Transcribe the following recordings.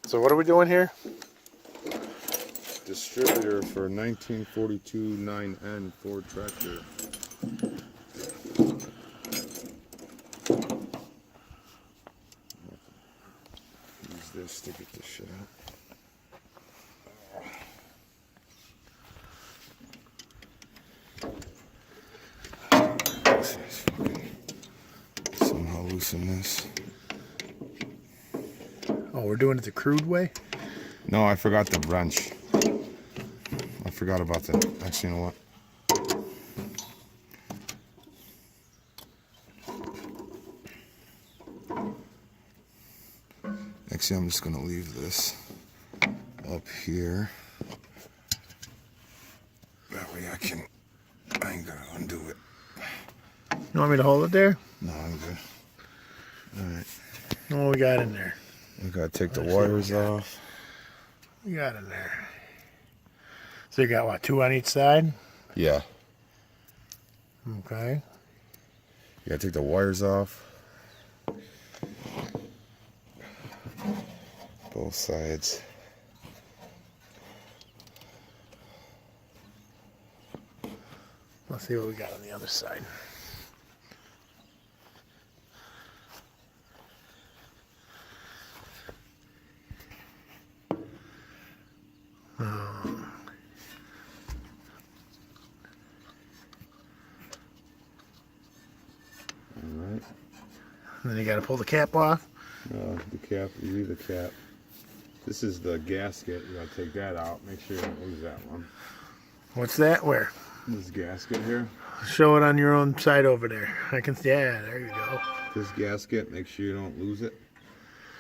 So what are we doing here? Distributor for 1942 9N Ford tractor. Use this to get this shit out. Let's fucking somehow loosen this. Oh, we're doing it the crude way? No, I forgot the wrench. I forgot about that. Actually, you know what? Actually, I'm just gonna leave this up here. That way I ain't gonna undo it. You want me to hold it there? No, I'm good. Alright. What we got in there? We gotta take the wires off. We got in there. So you got what, 2 on each side? Yeah. Okay. You gotta take the wires off. Both sides. Let's see what we got on the other side. Alright. And then you got to pull the cap off. The cap, you leave the cap. This is the gasket. You gotta take that out. Make sure you don't lose that one. What's that? Where? This gasket here. Show it on your own side over there. I can see. Yeah, there you go. This gasket, make sure you don't lose it.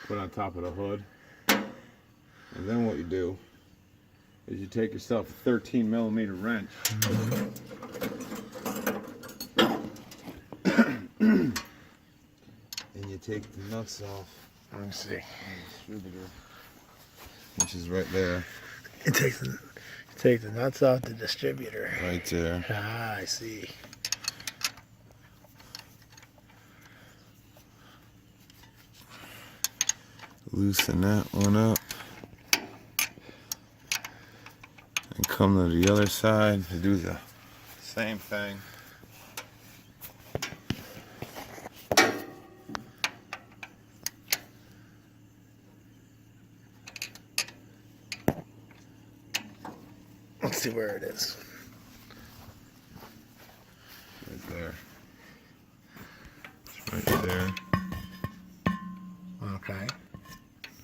Put it on top of the hood. And then what you do is you take yourself a 13mm wrench. And you take the nuts off. Let me see. Distributor, which is right there. You take the nuts off the distributor. Right there. Ah, I see. Loosen that one up. And come to the other side to do the same thing. Let's see where it is. Right there. It's right there. Okay.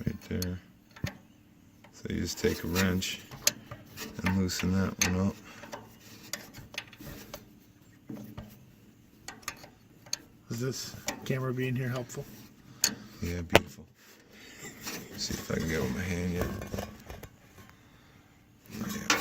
Right there. So you just take a wrench and loosen that one up. Is this camera being here helpful? Yeah, beautiful. See if I can get it with my hand yet. Yeah.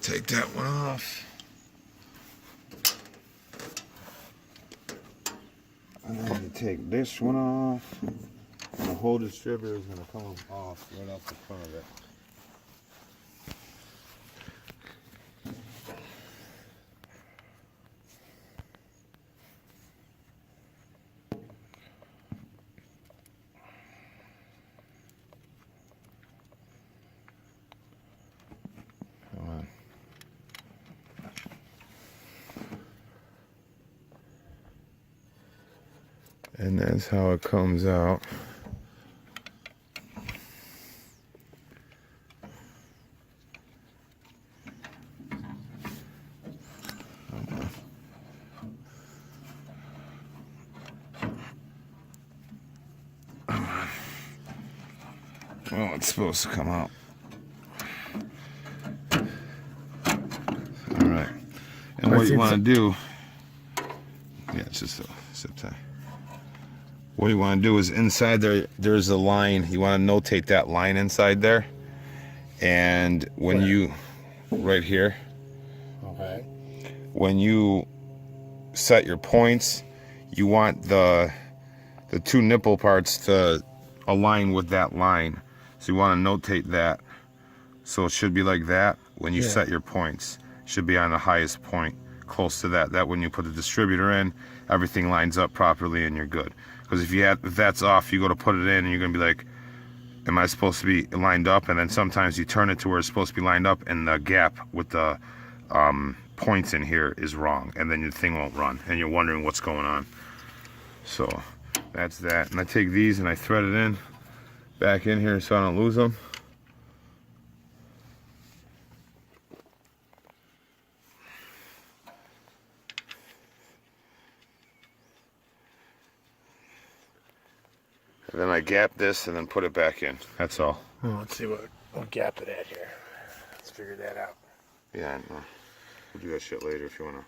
Take that one off. And then you take this one off. And the whole distributor is going to come off right off the front of it. Come on. And that's how it comes out. Well, it's supposed to come out. All right. And what you want to do, yeah, it's just a zip tie. What you want to do is inside there, there's a line. You want to notate that line inside there. And when you, right here. Okay. When you set your points, you want the two nipple parts to align with that line. So you want to notate that. So it should be like that when you set your points. It should be on the highest point, close to that. That when you put the distributor in, everything lines up properly and you're good. Because if that's off, you go to put it in and you're gonna be like, am I supposed to be lined up? And then sometimes you turn it to where it's supposed to be lined up and the gap with the points in here is wrong, and then your thing won't run and you're wondering what's going on. So that's that. And I take these and I thread it in back in here so I don't lose them. And then I gap this and then put it back in. That's all. Well, let's see what gap it at here. Let's figure that out. Yeah, I know. We'll do that shit later if you wanna.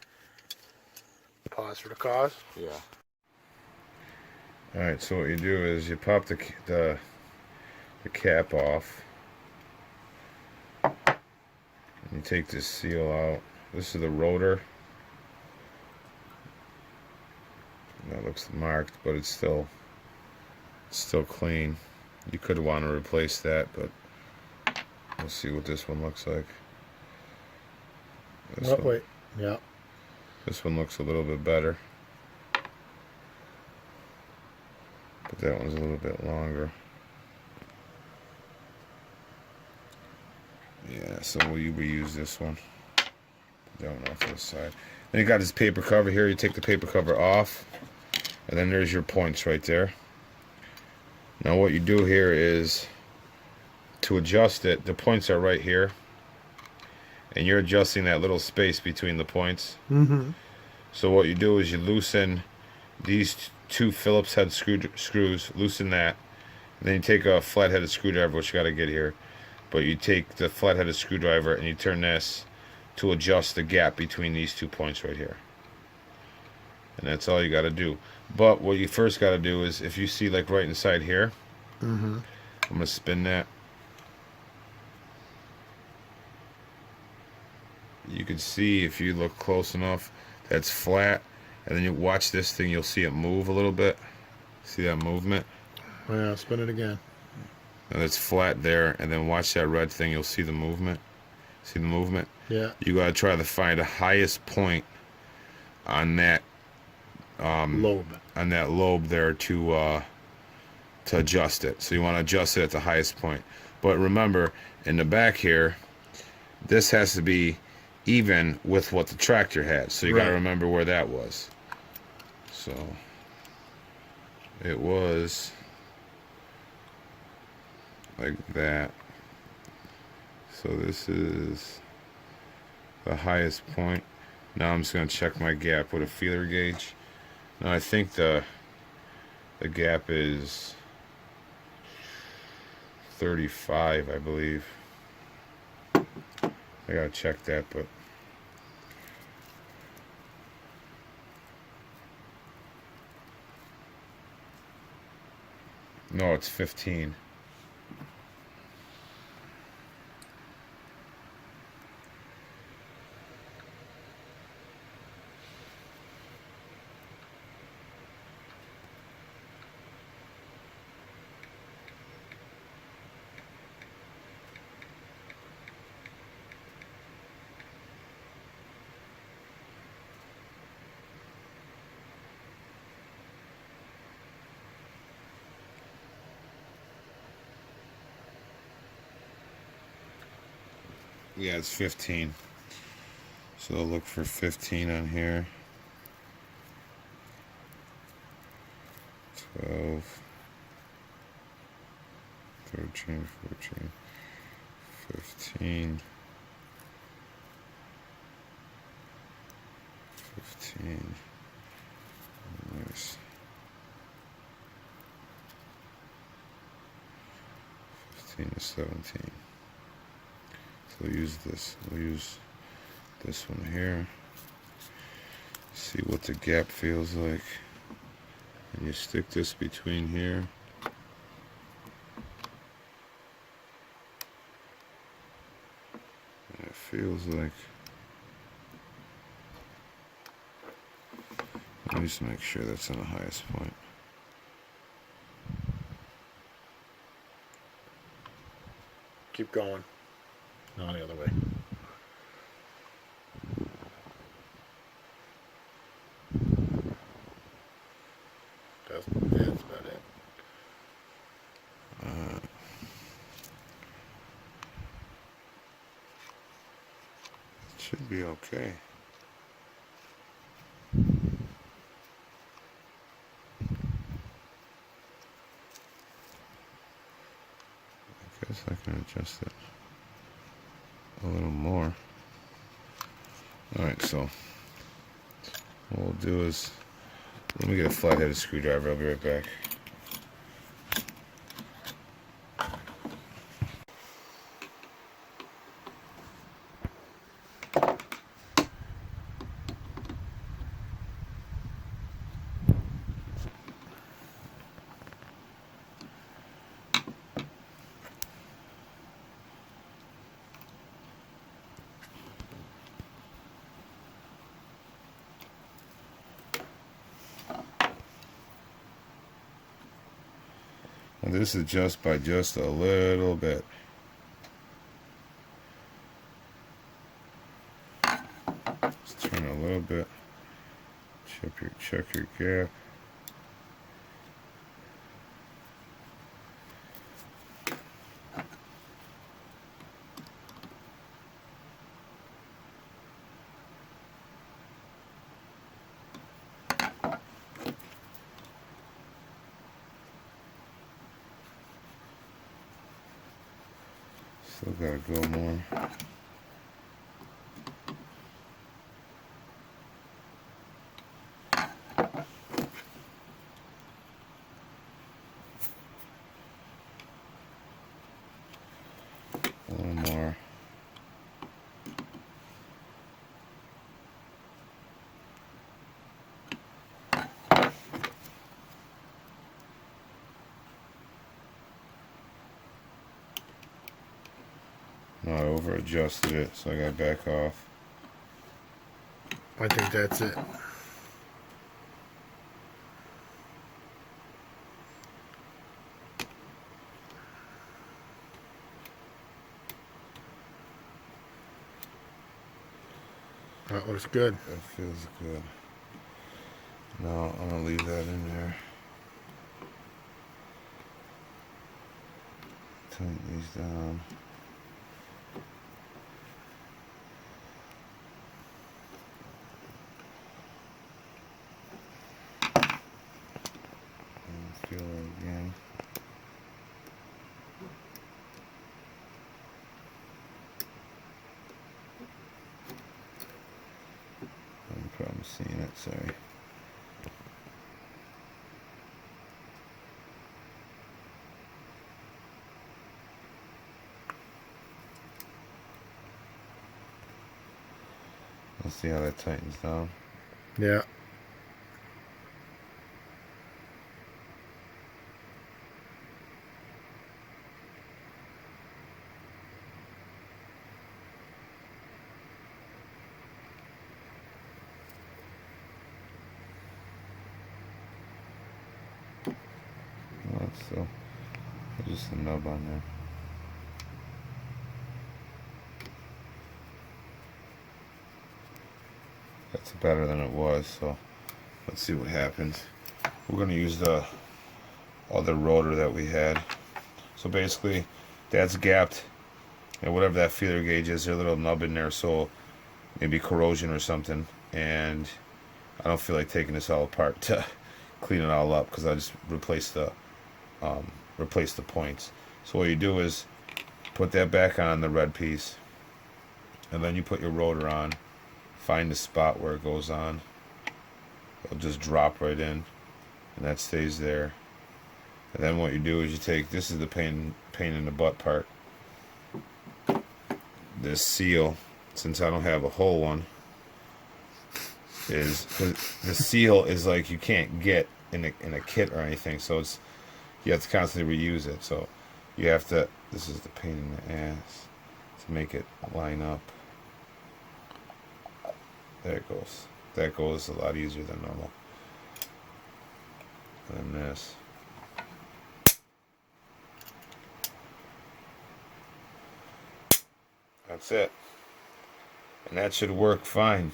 Pause for the cause. Yeah. All right. So what you do is you pop the cap off. And you take this seal out. This is the rotor. That looks marked, but it's still clean. You could want to replace that, but we'll see what this one looks like. Wait. Yeah. This one looks a little bit better. But that one's a little bit longer. Yeah, so we'll reuse this one. Put that one off to the side. Then you got this paper cover here. You take the paper cover off. And then there's your points right there. Now what you do here is to adjust it, the points are right here. And you're adjusting that little space between the points. Mm-hmm. So what you do is you loosen these two Phillips head screws, loosen that. And then you take a flat-headed screwdriver, which you got to get here. But you take the flat-headed screwdriver and you turn this to adjust the gap between these 2 points right here. And that's all you got to do. But what you first got to do is, if you see like right inside here, I'm going to spin that. You can see, if you look close enough, that's flat. And then you watch this thing, you'll see it move a little bit. See that movement? Yeah, spin it again. And it's flat there. And then watch that red thing, you'll see the movement. See the movement? Yeah. You got to try to find the highest point on that lobe. On that lobe there to adjust it. So you want to adjust it at the highest point. But remember, in the back here, this has to be even with what the tractor had. So you got to remember where that was. So it was like that. So this is the highest point. Now I'm just going to check my gap with a feeler gauge. Now I think the gap is 35, I believe. I gotta check that, but no, it's 15. Yeah, it's 15. So I'll look for 15 on here. 12, 13, 14, 15, 15. There's 15. 16 to 17. So we'll use this. We'll use this one here. See what the gap feels like. And you stick this between here. And it feels like, let me just make sure that's on the highest point. Keep going. No, the other way. That's about it. It should be okay. I guess I can adjust it a little more. Alright, so what we'll do is, let me get a flat-headed screwdriver. I'll be right back. And this is just by just a little bit. Just turn a little bit. Check your gap. Still gotta go more. A little more. No, I over adjusted it, so I gotta back off. I think that's it. That looks good. That feels good. Now I'm gonna leave that in there. Tighten these down. And feel it again. No problem seeing it, sorry. Let's see how that tightens down. Yeah. Well, that's still just a nub on there. That's better than it was, so let's see what happens. We're going to use the other rotor that we had. So basically, that's gapped, and whatever that feeler gauge is, there's a little nub in there, so maybe corrosion or something. And I don't feel like taking this all apart to clean it all up, because I just replace the points. So what you do is put that back on the red piece, and then you put your rotor on. Find the spot where it goes on. It'll just drop right in, and that stays there. And then what you do is you take, this is the pain in the butt part. This seal, since I don't have a whole one, is the seal is like you can't get in a kit or anything, so it's you have to constantly reuse it. So you have to. This is the pain in the ass to make it line up. There it goes. That goes a lot easier than normal. And then this. That's it. And that should work fine.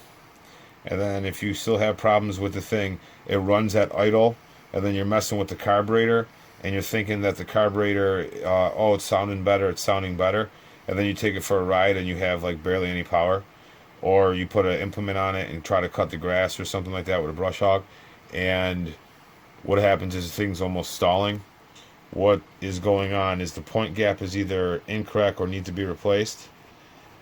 And then if you still have problems with the thing, it runs at idle, and then you're messing with the carburetor, and you're thinking that the carburetor, oh, it's sounding better, and then you take it for a ride and you have like barely any power, or you put an implement on it and try to cut the grass or something like that with a brush hog, and what happens is the thing's almost stalling. What is going on is the point gap is either incorrect or needs to be replaced,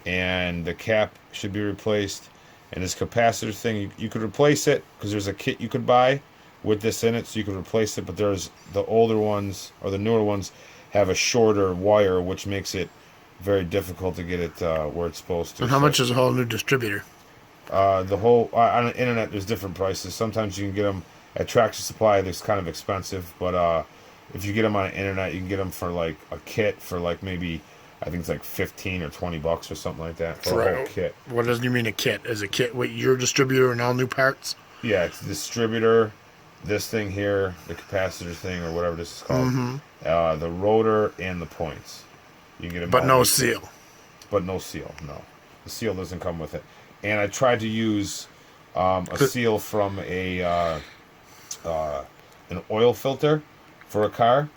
and the cap should be replaced. And this capacitor thing, you could replace it because there's a kit you could buy with this in it, so you could replace it. But there's the older ones or the newer ones have a shorter wire, which makes it very difficult to get it where it's supposed to. And how much is a whole new distributor? The whole on the internet, there's different prices. Sometimes you can get them at Tractor Supply. That's kind of expensive, but if you get them on the internet, you can get them for like a kit for like maybe, I think it's like $15 or $20 or something like that for a whole kit. What does you mean a kit? Is a kit with your distributor and all new parts? Yeah, it's the distributor, this thing here, the capacitor thing, or whatever this is called, the rotor, and the points. You can get them, but no seal. But no seal. No, the seal doesn't come with it. And I tried to use a seal from an oil filter for a car.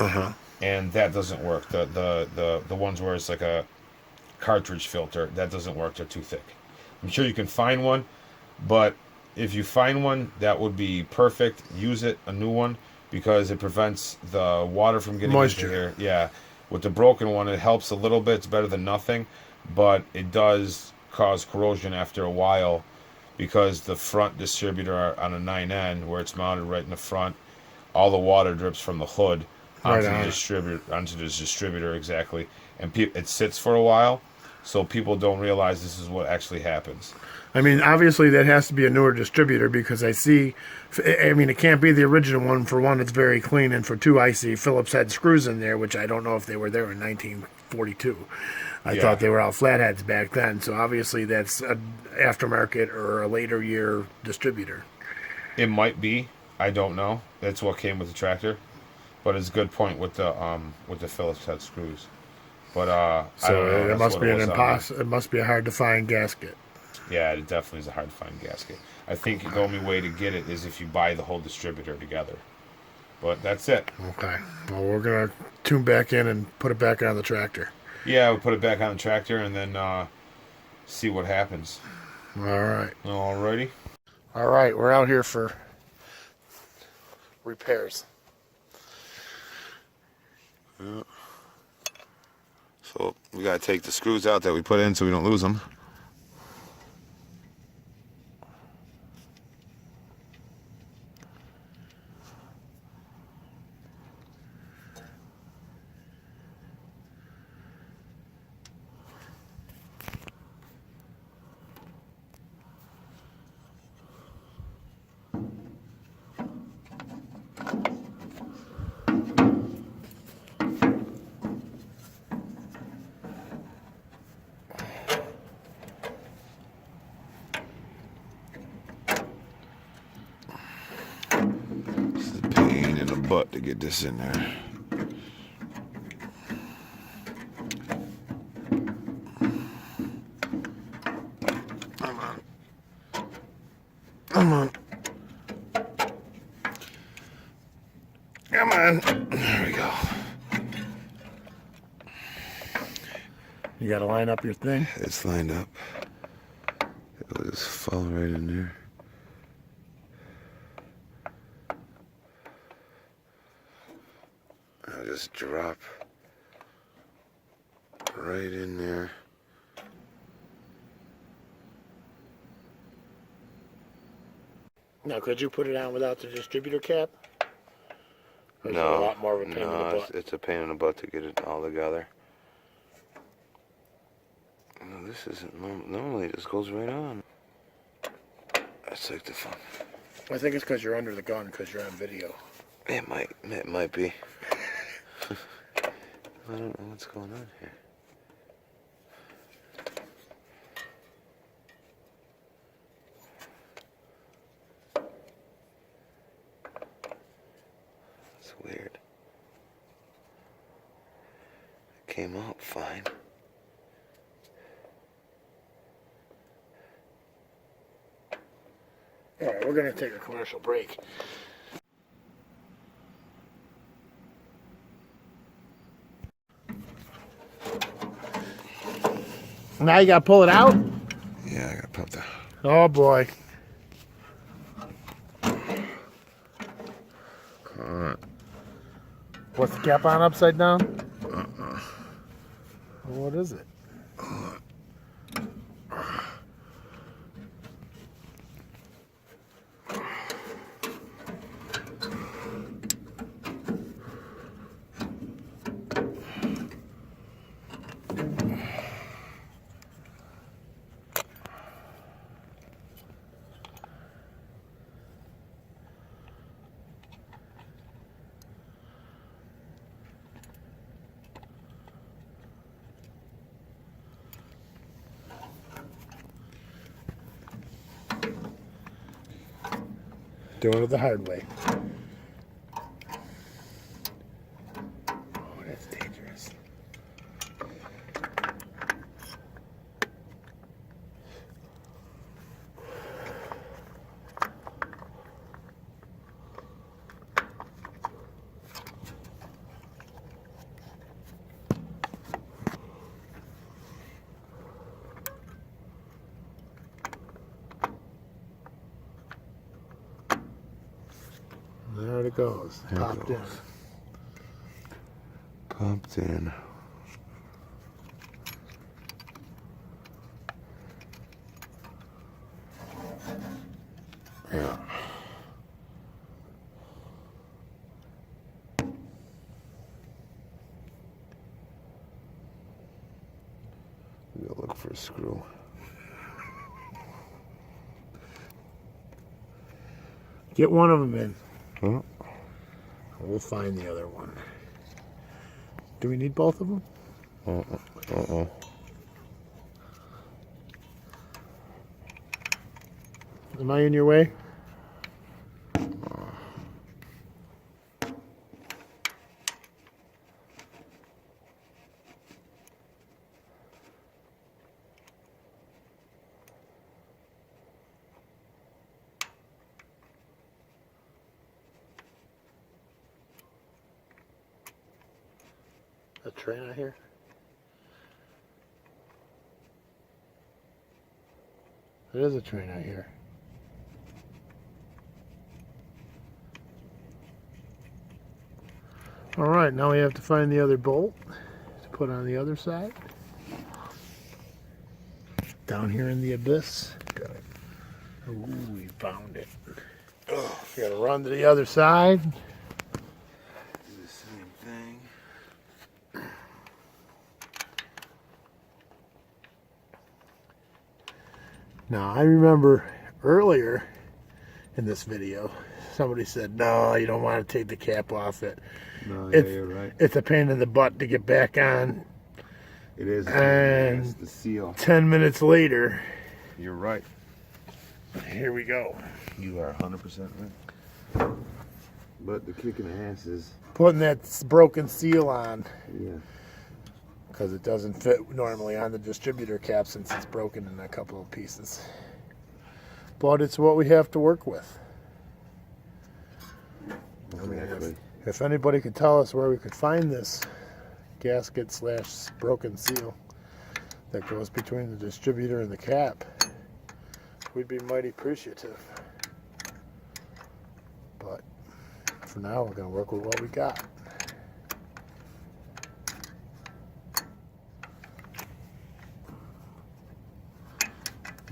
And that doesn't work. The ones where it's like a cartridge filter, that doesn't work. They're too thick. I'm sure you can find one, but if you find one, that would be perfect. Use it, a new one, because it prevents the water from getting moisture into here. Yeah. With the broken one, it helps a little bit. It's better than nothing, but it does cause corrosion after a while because the front distributor on a 9N, where it's mounted right in the front, all the water drips from the hood onto the distributor, exactly, and it sits for a while, so people don't realize this is what actually happens. I mean, obviously that has to be a newer distributor because I see, I mean, it can't be the original one. For one, it's very clean, and for two, I see Phillips head screws in there, which I don't know if they were there in 1942. I thought they were all flatheads back then, so obviously that's an aftermarket or a later year distributor. It might be. I don't know. That's what came with the tractor. But it's a good point with the Phillips head screws. But so I don't know. It must be it must be a hard to find gasket. Yeah, it definitely is a hard to find gasket. I think the only way to get it is if you buy the whole distributor together. But that's it. Okay. Well, we're gonna tune back in and put it back on the tractor. Yeah, we'll put it back on the tractor and then see what happens. All right. Alrighty. All right, we're out here for repairs. Yeah. So we gotta take the screws out that we put in so we don't lose them. Butt to get this in there. Come on. Come on. Come on. There we go. You gotta line up your thing. It's lined up. It'll just fall right in there. I'll just drop right in there. Now, could you put it on without the distributor cap? Or is it a lot more of a pain in the No, butt? it's a pain in the butt to get it all together. No, this isn't, normally it just goes right on. That's like the fun. I think it's because you're under the gun, because you're on video. It might be. I don't know what's going on here. It's weird. It came out fine. All right, we're going to take a commercial break. Now you got to pull it out? Yeah, I gotta pump that. Oh, boy. What's the cap on upside down? What is it? Doing it the hard way. Oh, that's dangerous. There it goes. There it Popped goes. in. Pumped in. Yeah. We'll look for a screw. Get one of them in. Huh? We'll find the other one. Do we need both of them? Am I in your way? A train out here? There is a train out here. All right, now we have to find the other bolt to put on the other side. Down here in the abyss. Got it. Ooh, we found it. Oh, we gotta run to the other side. Do the same thing. Now, I remember earlier in this video, somebody said, no, you don't want to take the cap off it. No, yeah, you're right. It's a pain in the butt to get back on. It is. And It's the seal. 10 minutes later, You're right. here we go. You are 100% right. But the kick in the ass is, Putting that broken seal on, yeah. because it doesn't fit normally on the distributor cap since it's broken in a couple of pieces. But it's what we have to work with. I mean, Exactly. if anybody could tell us where we could find this gasket / broken seal that goes between the distributor and the cap, we'd be mighty appreciative. But for now, we're going to work with what we got.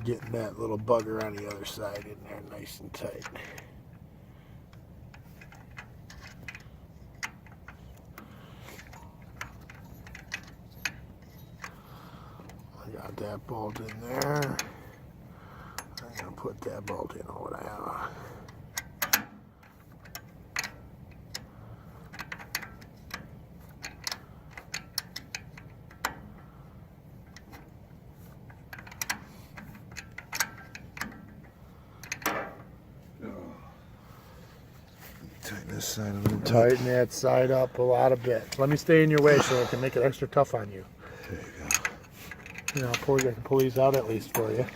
Getting that little bugger on the other side in there nice and tight. Got that bolt in there. I'm gonna put that bolt in over there. Tighten this side a little bit. Tighten that side up a lot of bit. Let me stay in your way so I can make it extra tough on you. There you go. You know, I can pull these out at least for you.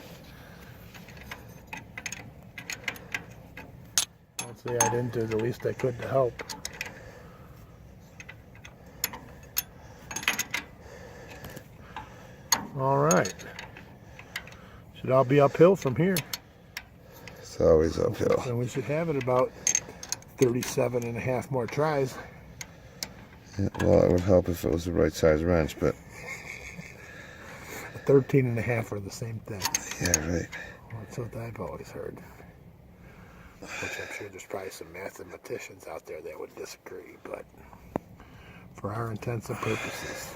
Honestly, I didn't do the least I could to help. All right. Should all be uphill from here. It's always uphill. And we should have it about 37 and a half more tries. Yeah, well, it would help if it was the right size wrench, but 13 and a half are the same thing. yeah, right. Well, that's what I've always heard. Which I'm sure there's probably some mathematicians out there that would disagree, but for our intents and purposes,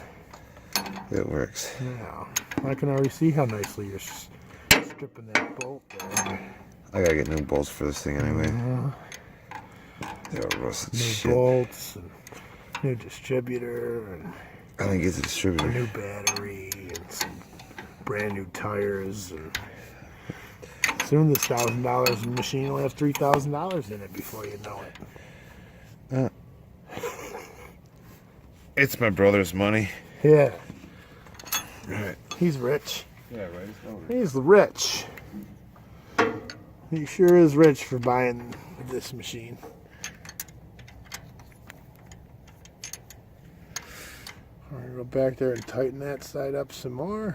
It works. yeah. I can already see how nicely you're stripping that bolt there. I gotta get new bolts for this thing anyway. They're rusted New shit. bolts and new distributor and I didn't get the a distributor. new battery and some brand new tires, and soon this $1,000 machine will have $3,000 in it before you know it. It's my brother's money. Yeah, Right. he's rich. Yeah, right. He's rich. He sure is rich for buying this machine. I'm gonna go back there and tighten that side up some more.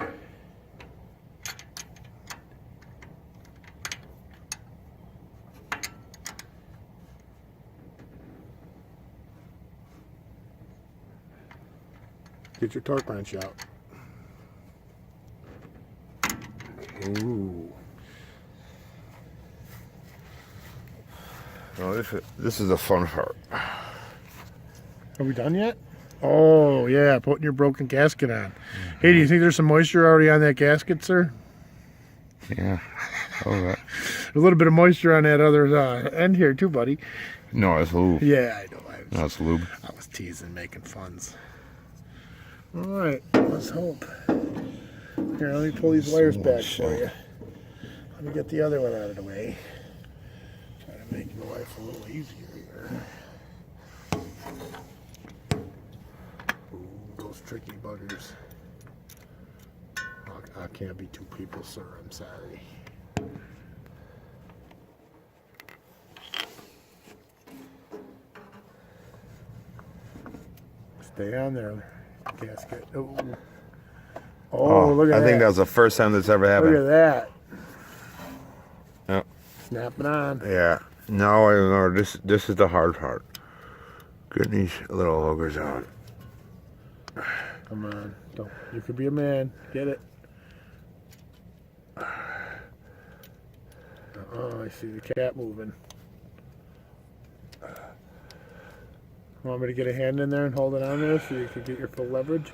Get your torque wrench out. Ooh. No, this is the fun part. Are we done yet? Oh, yeah, putting your broken gasket on. Hey, do you think there's some moisture already on that gasket, sir? Yeah. All right. A little bit of moisture on that other end here, too, buddy. No, it's lube. Yeah, I know. No, it's lube. I was teasing, making funs. All right, let's hope. Here, let me pull these wires back for you. Let me get the other one out of the way. Try to make your life a little easier here. Ooh, those tricky buggers. I can't be two people, sir. I'm sorry. Stay on there, gasket. Oh, look at that. I think that was the first time that's ever happened. Look at that. Yep. Snapping on. Yeah. Now I remember this is the hard part. Getting these little hookers out. Come on. Don't. You could be a man. Get it. Oh, I see the cat moving. Want me to get a hand in there and hold it on there so you can get your full leverage?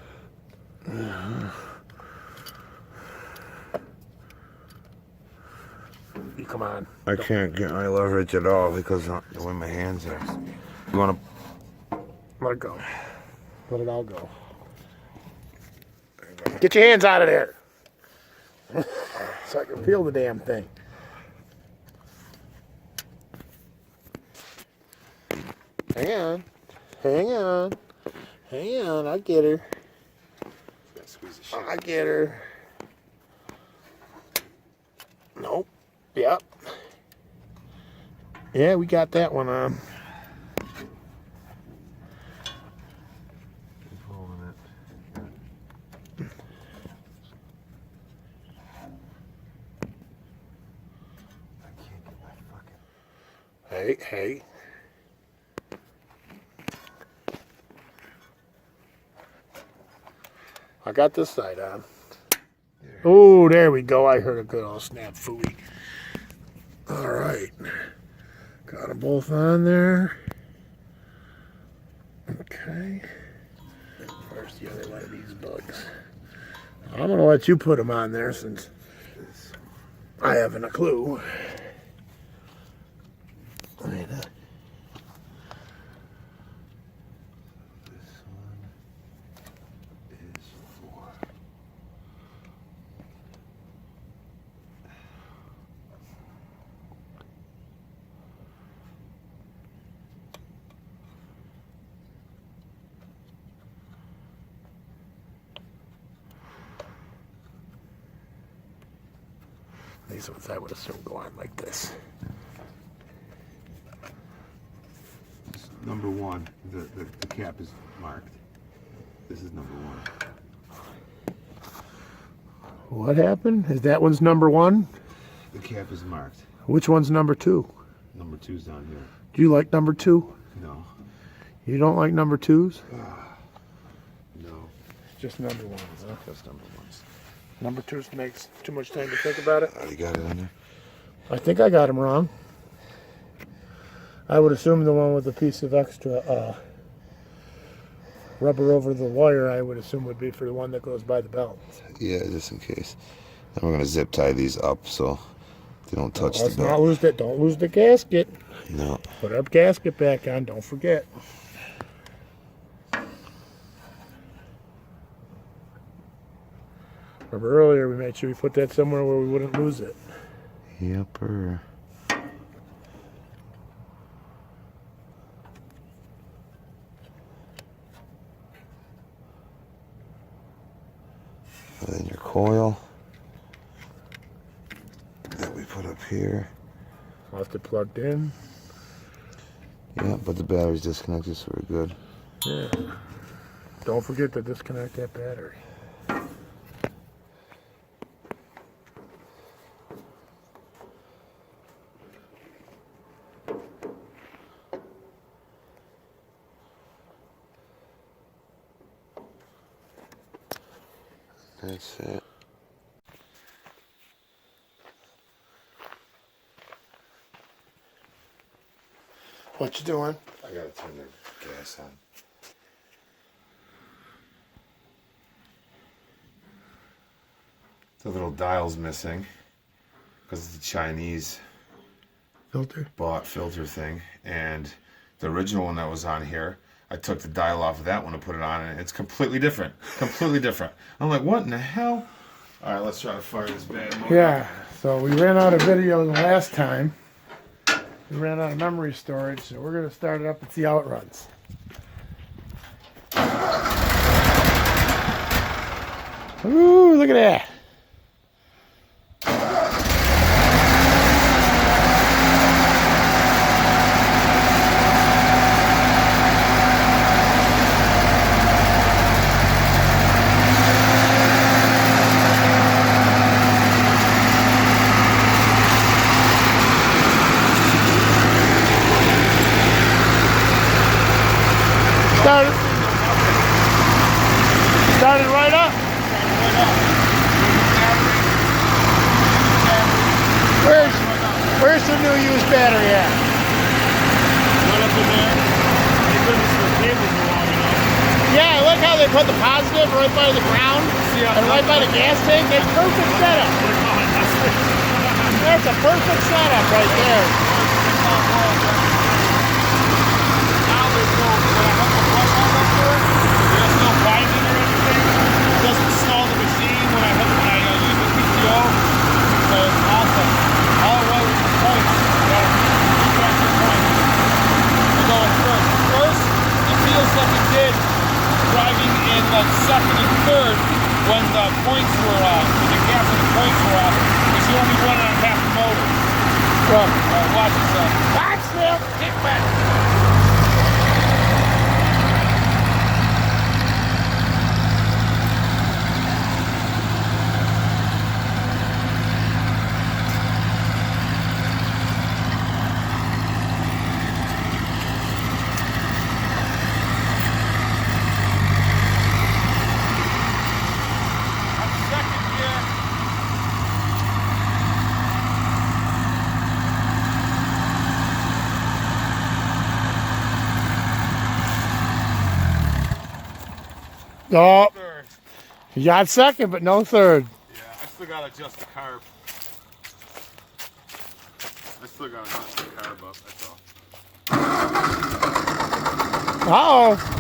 You come on. I can't get my leverage at all because of the way my hands are. You want to? Let it go. Let it all go. Get your hands out of there. So I can feel the damn thing. Hang on. Hang on. Hang on. I get her. I get her. Nope. Yep. Yeah, we got that one on. Hey, hey. I got this side on. Oh, there we go. I heard a good old snap phooey. All right. Got them both on there. Okay. Where's the other one of these bugs? I'm gonna let you put them on there since I haven't a clue. These ones I would assume go on like this. Number one, the cap is marked. This is number one. What happened? Is that one's number one? The cap is marked. Which one's number two? Number two's down here. Do you like number two? No. You don't like number twos? No. Just number ones, huh? Just number ones. Number twos makes too much time to think about it. You got it on there? I think I got them wrong. I would assume the one with a piece of extra rubber over the wire, I would assume would be for the one that goes by the belt. Yeah, just in case. Then we're gonna zip tie these up so they don't touch the Let's belt. not lose that. Don't lose the gasket. No. Put our gasket back on. Don't forget. Remember earlier we made sure we put that somewhere where we wouldn't lose it. Yepper. And then your coil that we put up here. Left it plugged in. Yeah, but the battery's disconnected, so we're good. Yeah. Don't forget to disconnect that battery. That's it. What you doing? I gotta turn the gas on. The little dial's missing because it's a Chinese Filter? bought filter thing, and the original one that was on here, I took the dial off of that one and put it on, and it's completely different. Completely different. I'm like, what in the hell? All right, let's try to fire this bad motor. Yeah, so we ran out of video the last time. We ran out of memory storage, so we're going to start it up and see how it runs. Ooh, look at that. Started right up. Where's the new used battery at? Right up in there. They couldn't see the cables were long enough. Yeah, I like how they put the positive right by the ground and right by the gas tank. That's perfect setup. That's a perfect setup right there. Now there's no, when I hook the plug on up there, there's no binding or anything. It doesn't stall the machine when I use the PTO. So it's awesome. All it was the points. We're going first. First, it feels like it did driving in like second and third when the points were when the gas and the points were off. Because you only run on half the motor. Well, Watch yourself. watch them. Get back. Second gear. Oh, Third. You got second, but no third. Yeah, I still gotta adjust the carb. I still gotta adjust the carb up, that's all. Uh-oh.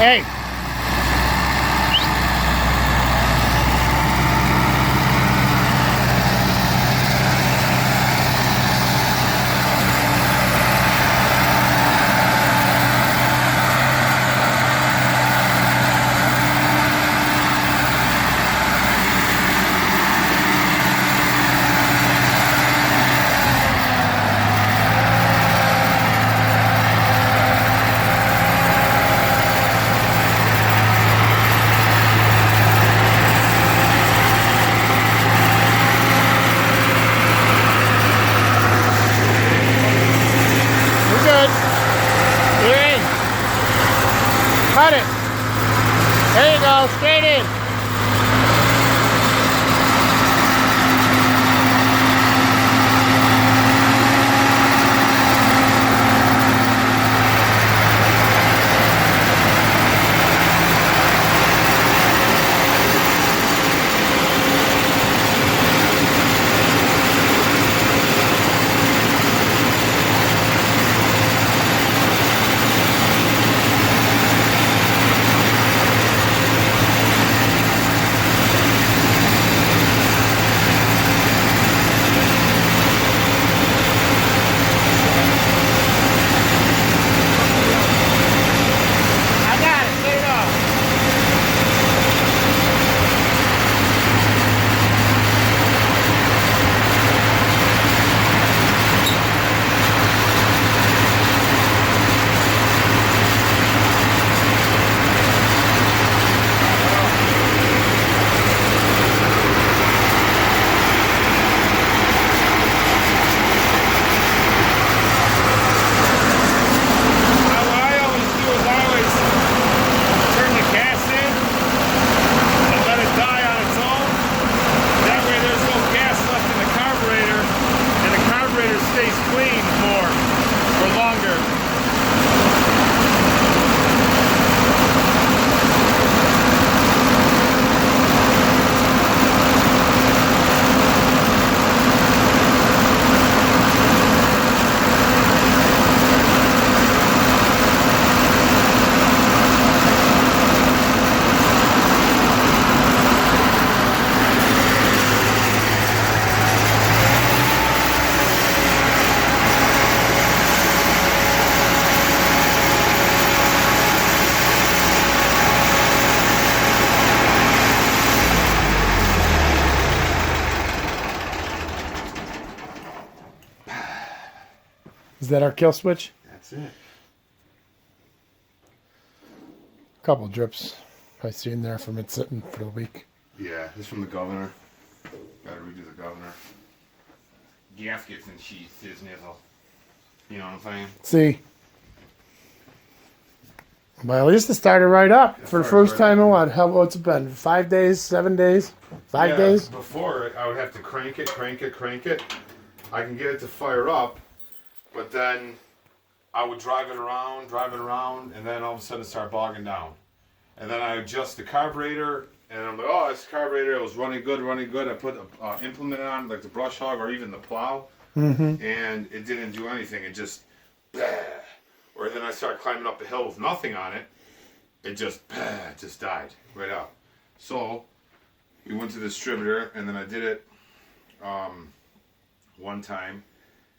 Hey. Cut it. There you go, straight in. Is that our kill switch? That's it. A couple drips I see in there from it sitting for the week. Yeah, this from the governor. Gotta redo the governor. gaskets and sheets, his nizzle. You know what I'm saying? See. But at least it started right up for the first time in what? What's it been? 5 days? 7 days? 5 days? Before, I would have to crank it. I can get it to fire up, but then I would drive it around, and then all of a sudden start bogging down. And then I adjust the carburetor, and I'm like, oh, it's the carburetor. It was running good. I put an implement on, like the brush hog or even the plow, and it didn't do anything. It just, or then I started climbing up a hill with nothing on it. It just died right out. So we went to the distributor, and then I did it one time,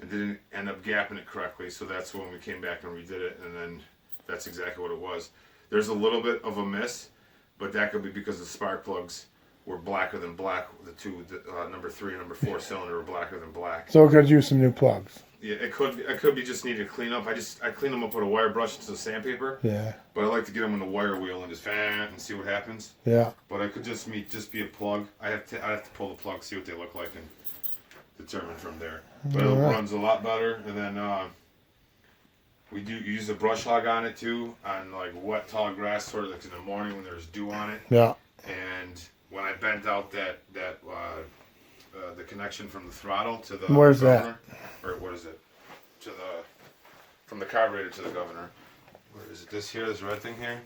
and didn't end up gapping it correctly. So that's when we came back and redid it, and then that's exactly what it was. There's a little bit of a miss, but that could be because the spark plugs were blacker than black. The two, number 3 and number 4 cylinder were blacker than black. So it could use some new plugs. Yeah, it could be just needed to clean up. I clean them up with a wire brush to sandpaper. Yeah. But I like to get them in the wire wheel and just and see what happens. Yeah. But it could just be a plug. I have to pull the plug, see what they look like, and determine from there. But it runs a lot better. And then we do use a brush hog on it too, on like wet tall grass, sort of like in the morning when there's dew on it. Yeah. And when I bent out the connection from the throttle to the Where's governor, or what is it? From the carburetor to the governor. Where is it? This red thing here.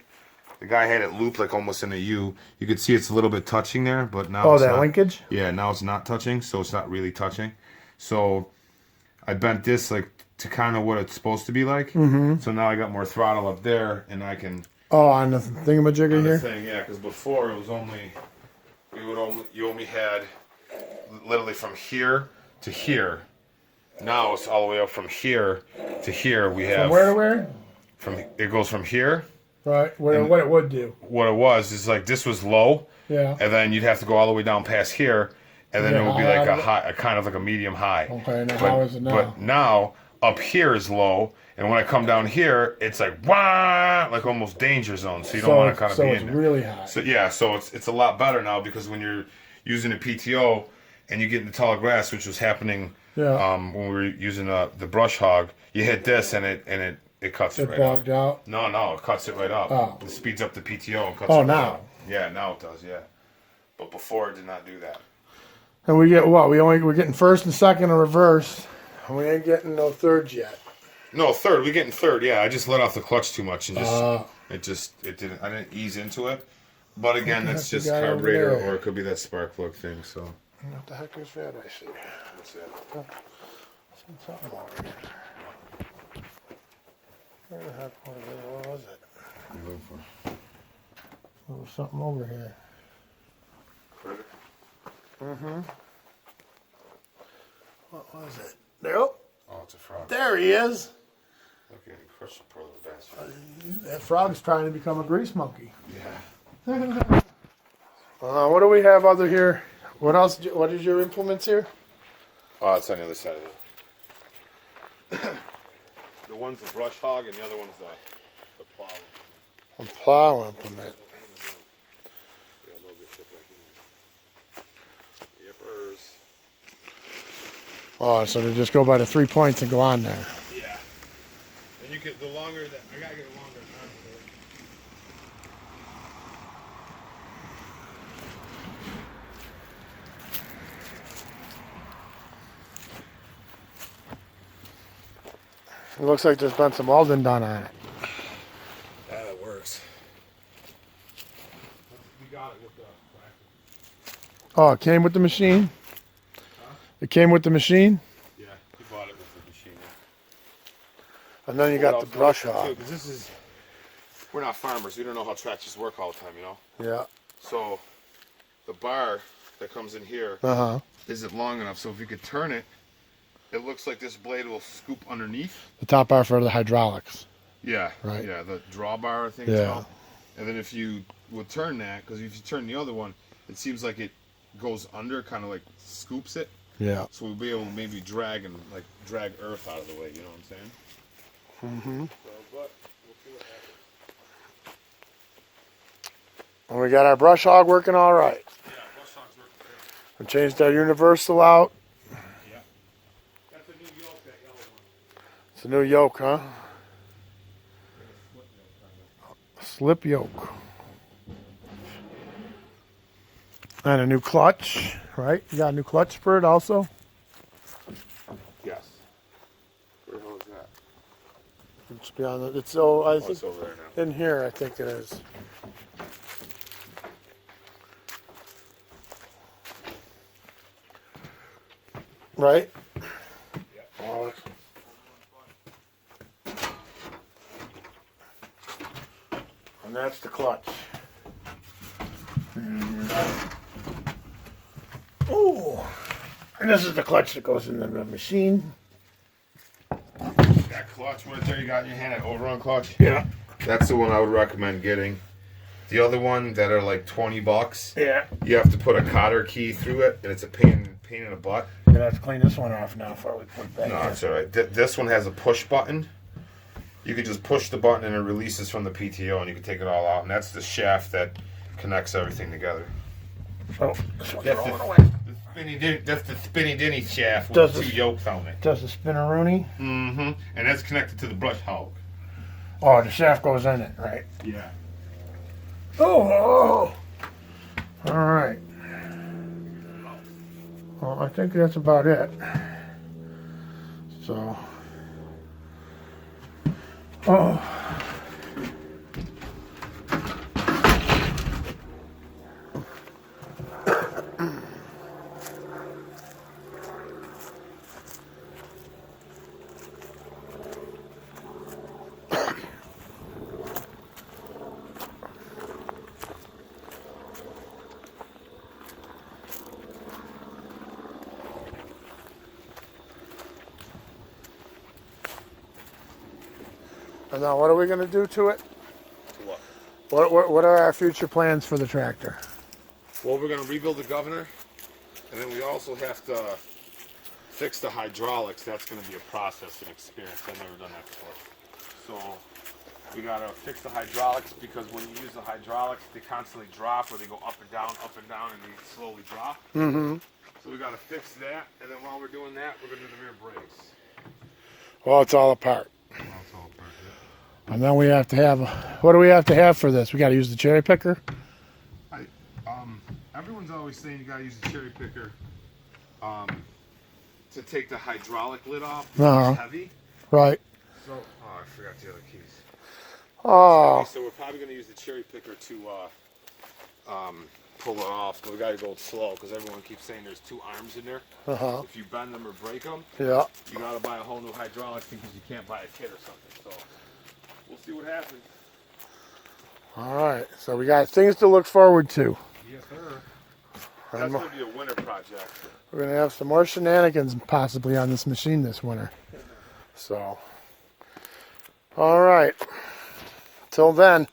The guy had it looped like almost in a U. You could see it's a little bit touching there, but now it's that not. linkage? Yeah, now it's not touching, so it's not really touching. So I bent this like to kind of what it's supposed to be like. Mm-hmm. So now I got more throttle up there, and I can. Oh, on the thingamajigger here. Thing, yeah, because before it was you only had literally from here to here. Now it's all the way up from here to here. We have from where to where? It goes from here. Right. What it would do. What it was is like this was low. Yeah. And then you'd have to go all the way down past here, and then it would be like a high, a kind of like a medium high. Okay. Now how is it now? But now up here is low, and when I come down here, it's like wah, like almost danger zone. So you don't want to kind of be in there. So it's really high. So yeah, so it's a lot better now because when you're using a PTO and you get into tall grass, which was happening. Yeah. When we were using the brush hog, you hit this and it cuts it right bogged up. out? No, it cuts it right up. Oh. It speeds up the PTO and cuts it right now? up. Yeah, now it does, yeah. But before it did not do that. And we get what? We're getting first and second in reverse. And we ain't getting no thirds yet. No, third. We're getting third, yeah. I just let off the clutch too much and just I didn't ease into it. But again, that's just carburetor, or it could be that spark plug thing, so. What the heck is that I see? What's that? Something over here. Where the heck was it? What are you looking for? There was something over here. Critter? Mm-hmm. What was it? Nope. Oh, it's a frog. There he is. Look at him, crush the poor little bastard. That frog's trying to become a grease monkey. Yeah. What do we have other here? What else? What is your implements here? Oh, it's on the other side of it. The one's the brush hog, and the other one's the plow. A plow implement. Yippers. Oh, so they just go by the 3 points and go on there. Yeah. And you get the longer that I gotta get a longer arm for it. It looks like there's been some welding done on it. Yeah, that works. We got it with the plastic. Oh, it came with the machine? Huh? It came with the machine? Yeah, he bought it with the machine. And then you got the brush hog. Because this is, we're not farmers. We don't know how tractors work all the time, you know? Yeah. So the bar that comes in here isn't long enough. So if you could turn it, it looks like this blade will scoop underneath. The top bar for the hydraulics. Yeah. Right. Yeah, the drawbar, I think it's called. And then if you would turn that, because if you turn the other one, it seems like it goes under, kind of like scoops it. Yeah. So we'll be able to maybe drag earth out of the way, you know what I'm saying? Mm-hmm. So, but we'll see what happens. And we got our brush hog working all right. Yeah, brush hog's working great. We changed our universal out. Yeah. the new yoke, that yellow one. It's a new yoke, huh? Slip yoke. And a new clutch, right? You got a new clutch for it also? Yes. Where the hell is that? It's beyond the, it's so I Oh, think it's over there now. in here I think it is. Right? Oh, and that's the clutch. Oh, and this is the clutch that goes in the machine. That clutch right there you got in your hand, that overrun clutch? Yeah. That's the one I would recommend getting. The other one that are like $20, Yeah. you have to put a cotter key through it, and it's a pain in the butt. I'm gonna have to clean this one off now before we put it back. No, in. it's alright. This one has a push button. You can just push the button and it releases from the PTO, and you can take it all out. And that's the shaft that connects everything together. Oh, this one's That's rolling away. that's the spinny dinny shaft with Does the this- two yokes on it. Does the spinneroonie? Mm-hmm. And that's connected to the brush hog. Oh, the shaft goes in it, right? Yeah. Oh, all right. Well, I think that's about it. So, oh. And now, what are we going to do to it? What are our future plans for the tractor? Well, we're going to rebuild the governor, and then we also have to fix the hydraulics. That's going to be a process and experience. I've never done that before. So we got to fix the hydraulics, because when you use the hydraulics, they constantly drop, or they go up and down, and they slowly drop. Mm-hmm. So we got to fix that, and then while we're doing that, we're going to do the rear brakes. Well, it's all apart. That's all part of it. And then we have to have, what do we have to have for this? We got to use the cherry picker? Everyone's always saying you gotta use a cherry picker to take the hydraulic lid off. Uh-huh. It's heavy. Right. So, I forgot the other keys. Oh, So we're probably gonna use the cherry picker to pull it off, but we gotta go slow, because everyone keeps saying there's two arms in there. uh-huh. If you bend them or break them, Yeah. you gotta buy a whole new hydraulics thing, because you can't buy a kit or something. So we'll see what happens. All right. So we got things to look forward to. Yes, sir. That's gonna be a winter project. We're going to have some more shenanigans possibly on this machine this winter. So, all right. Till then.